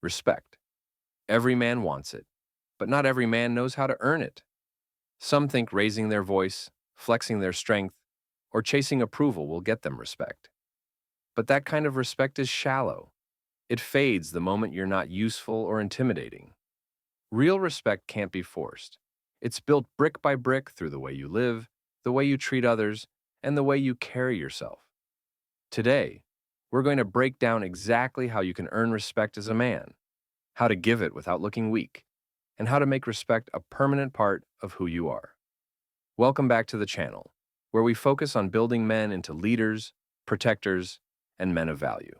Respect. Every man wants it, but not every man knows how to earn it. Some think raising their voice, flexing their strength, or chasing approval will get them respect. But that kind of respect is shallow. It fades the moment you're not useful or intimidating. Real respect can't be forced. It's built brick by brick through the way you live, the way you treat others, and the way you carry yourself. Today, we're going to break down exactly how you can earn respect as a man, how to give it without looking weak, and how to make respect a permanent part of who you are. Welcome back to the channel, where we focus on building men into leaders, protectors, and men of value.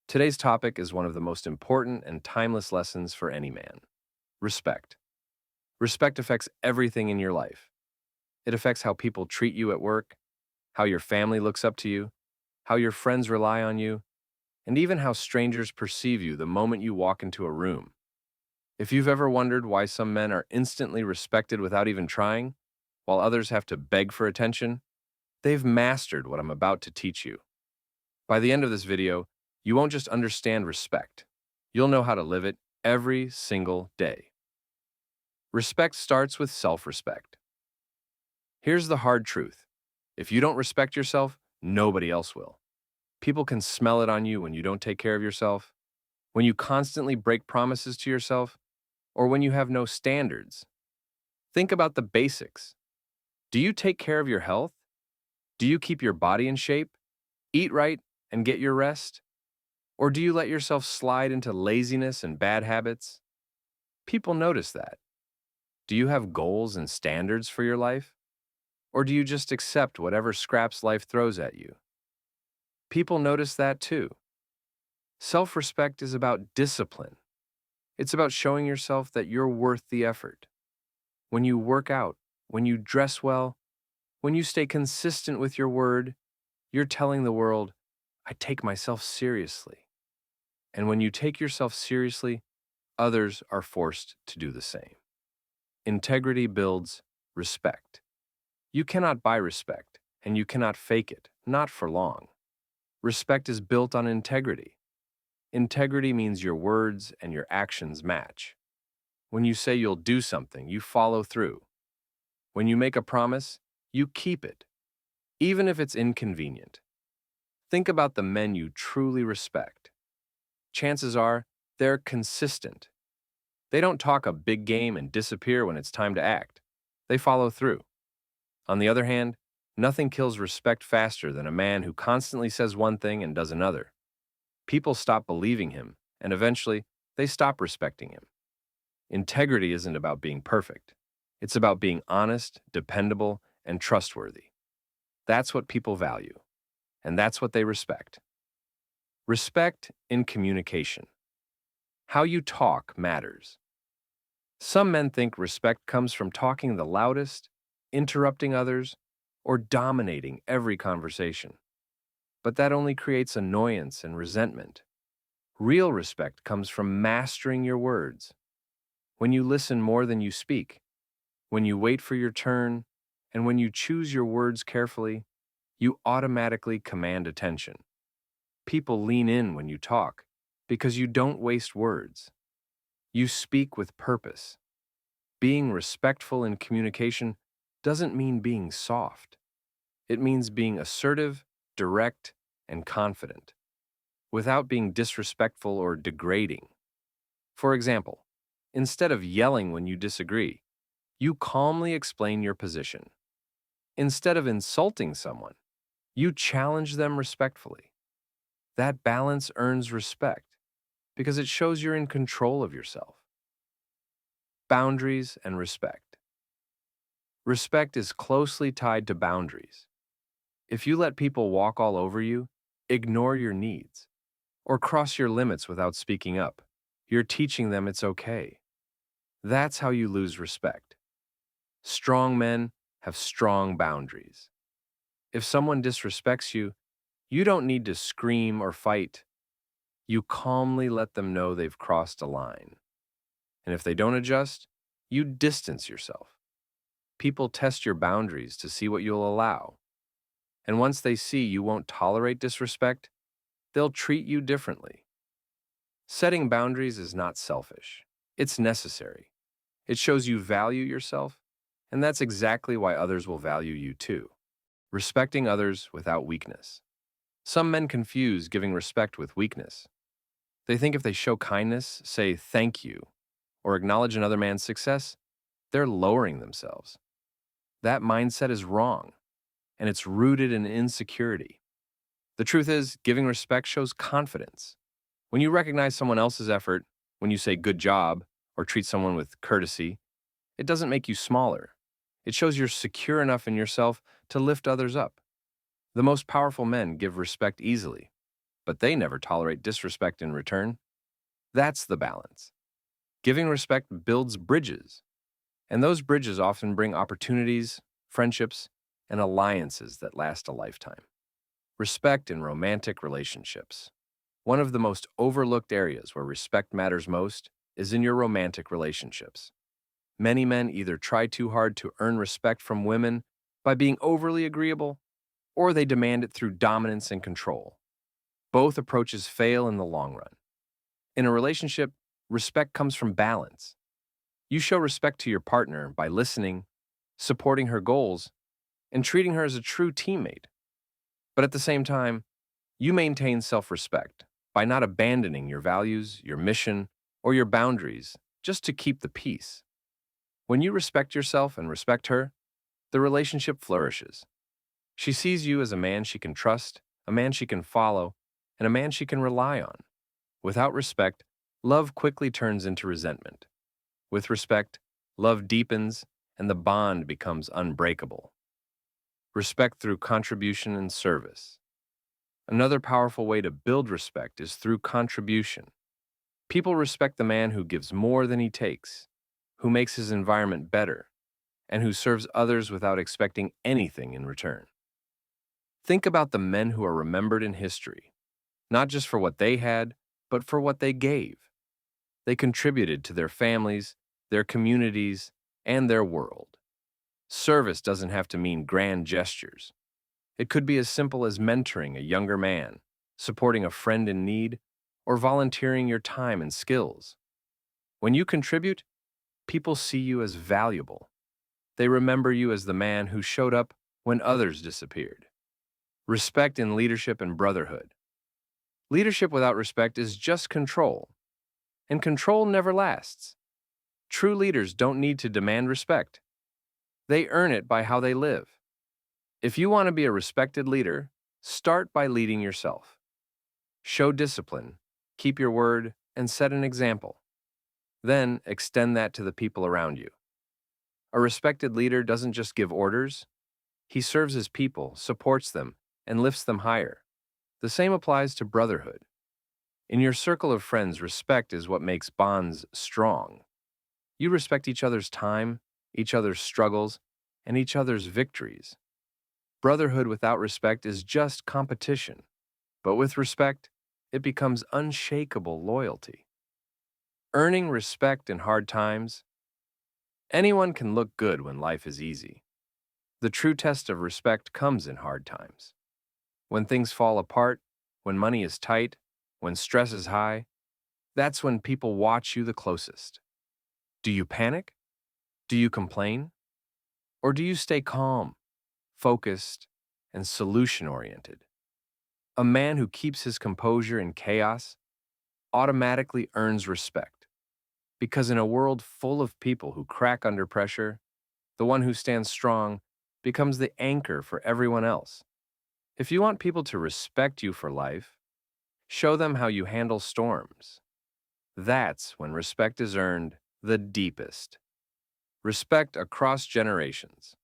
Today's topic is one of the most important and timeless lessons for any man: respect. Respect affects everything in your life. It affects how people treat you at work, how your family looks up to you, how your friends rely on you, and even how strangers perceive you the moment you walk into a room. If you've ever wondered why some men are instantly respected without even trying, while others have to beg for attention, they've mastered what I'm about to teach you. By the end of this video, you won't just understand respect. You'll know how to live it every single day. Respect starts with self-respect. Here's the hard truth. If you don't respect yourself, nobody else will. People can smell it on you when you don't take care of yourself, when you constantly break promises to yourself, or when you have no standards. Think about the basics. Do you take care of your health? Do you keep your body in shape, eat right, and get your rest? Or do you let yourself slide into laziness and bad habits? People notice that. Do you have goals and standards for your life? Or do you just accept whatever scraps life throws at you? People notice that too. Self-respect is about discipline. It's about showing yourself that you're worth the effort. When you work out, when you dress well, when you stay consistent with your word, you're telling the world, I take myself seriously. And when you take yourself seriously, others are forced to do the same. Integrity builds respect. You cannot buy respect, and you cannot fake it, not for long. Respect is built on integrity. Integrity means your words and your actions match. When you say you'll do something, you follow through. When you make a promise, you keep it, even if it's inconvenient. Think about the men you truly respect. Chances are they're consistent. They don't talk a big game and disappear when it's time to act. They follow through. On the other hand, nothing kills respect faster than a man who constantly says one thing and does another. People stop believing him, and eventually, they stop respecting him. Integrity isn't about being perfect. It's about being honest, dependable, and trustworthy. That's what people value, and that's what they respect. Respect in communication. How you talk matters. Some men think respect comes from talking the loudest, interrupting others, or dominating every conversation. But that only creates annoyance and resentment. Real respect comes from mastering your words. When you listen more than you speak, when you wait for your turn, and when you choose your words carefully, you automatically command attention. People lean in when you talk because you don't waste words. You speak with purpose. Being respectful in communication doesn't mean being soft. It means being assertive, direct, and confident, without being disrespectful or degrading. For example, instead of yelling when you disagree, you calmly explain your position. Instead of insulting someone, you challenge them respectfully. That balance earns respect because it shows you're in control of yourself. Boundaries and respect. Respect is closely tied to boundaries. If you let people walk all over you, ignore your needs, or cross your limits without speaking up, you're teaching them it's okay. That's how you lose respect. Strong men have strong boundaries. If someone disrespects you, you don't need to scream or fight. You calmly let them know they've crossed a line. And if they don't adjust, you distance yourself. People test your boundaries to see what you'll allow. And once they see you won't tolerate disrespect, they'll treat you differently. Setting boundaries is not selfish. It's necessary. It shows you value yourself, and that's exactly why others will value you too. Respecting others without weakness. Some men confuse giving respect with weakness. They think if they show kindness, say thank you, or acknowledge another man's success, they're lowering themselves. That mindset is wrong, and it's rooted in insecurity. The truth is, giving respect shows confidence. When you recognize someone else's effort, when you say good job, or treat someone with courtesy, it doesn't make you smaller. It shows you're secure enough in yourself to lift others up. The most powerful men give respect easily, but they never tolerate disrespect in return. That's the balance. Giving respect builds bridges, and those bridges often bring opportunities, friendships, and alliances that last a lifetime. Respect in romantic relationships. One of the most overlooked areas where respect matters most is in your romantic relationships. Many men either try too hard to earn respect from women by being overly agreeable, or they demand it through dominance and control. Both approaches fail in the long run. In a relationship, respect comes from balance. You show respect to your partner by listening, supporting her goals, and treating her as a true teammate. But at the same time, you maintain self-respect by not abandoning your values, your mission, or your boundaries just to keep the peace. When you respect yourself and respect her, the relationship flourishes. She sees you as a man she can trust, a man she can follow, and a man she can rely on. Without respect, love quickly turns into resentment. With respect, love deepens and the bond becomes unbreakable. Respect through contribution and service. Another powerful way to build respect is through contribution. People respect the man who gives more than he takes, who makes his environment better, and who serves others without expecting anything in return. Think about the men who are remembered in history, not just for what they had, but for what they gave. They contributed to their families, their communities, and their world. Service doesn't have to mean grand gestures. It could be as simple as mentoring a younger man, supporting a friend in need, or volunteering your time and skills. When you contribute, people see you as valuable. They remember you as the man who showed up when others disappeared. Respect in leadership and brotherhood. Leadership without respect is just control, and control never lasts. True leaders don't need to demand respect. They earn it by how they live. If you want to be a respected leader, start by leading yourself. Show discipline, keep your word, and set an example. Then extend that to the people around you. A respected leader doesn't just give orders, he serves his people, supports them, and lifts them higher. The same applies to brotherhood. In your circle of friends, respect is what makes bonds strong. You respect each other's time, each other's struggles, and each other's victories. Brotherhood without respect is just competition, but with respect, it becomes unshakable loyalty. Earning respect in hard times. Anyone can look good when life is easy. The true test of respect comes in hard times. When things fall apart, when money is tight, when stress is high, that's when people watch you the closest. Do you panic? Do you complain? Or do you stay calm, focused, and solution-oriented? A man who keeps his composure in chaos automatically earns respect, because in a world full of people who crack under pressure, the one who stands strong becomes the anchor for everyone else. If you want people to respect you for life, show them how you handle storms. That's when respect is earned the deepest. Respect across generations.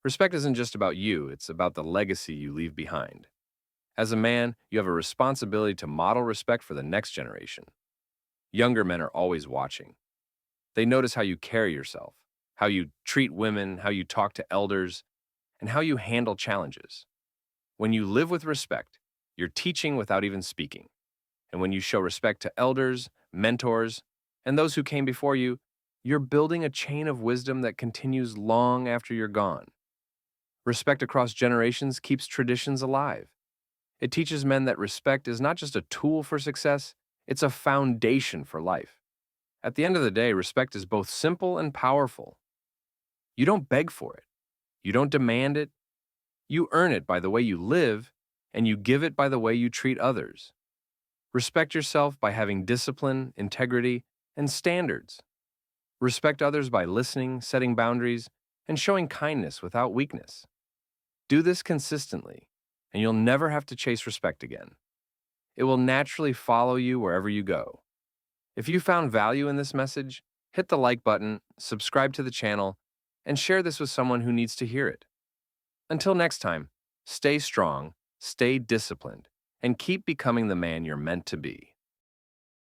Respect isn't just about you, it's about the legacy you leave behind. As a man, you have a responsibility to model respect for the next generation. Younger men are always watching. They notice how you carry yourself, how you treat women, how you talk to elders, and how you handle challenges. When you live with respect, you're teaching without even speaking. And when you show respect to elders, mentors, and those who came before you, you're building a chain of wisdom that continues long after you're gone. Respect across generations keeps traditions alive. It teaches men that respect is not just a tool for success, It's a foundation for life. At the end of the day, respect is both simple and powerful. You don't beg for it. You don't demand it. You earn it by the way you live, and you give it by the way you treat others. Respect yourself by having discipline, integrity, and standards. Respect others by listening, setting boundaries, and showing kindness without weakness. Do this consistently, and you'll never have to chase respect again. It will naturally follow you wherever you go. If you found value in this message, hit the like button, subscribe to the channel, and share this with someone who needs to hear it. Until next time, stay strong, stay disciplined, and keep becoming the man you're meant to be.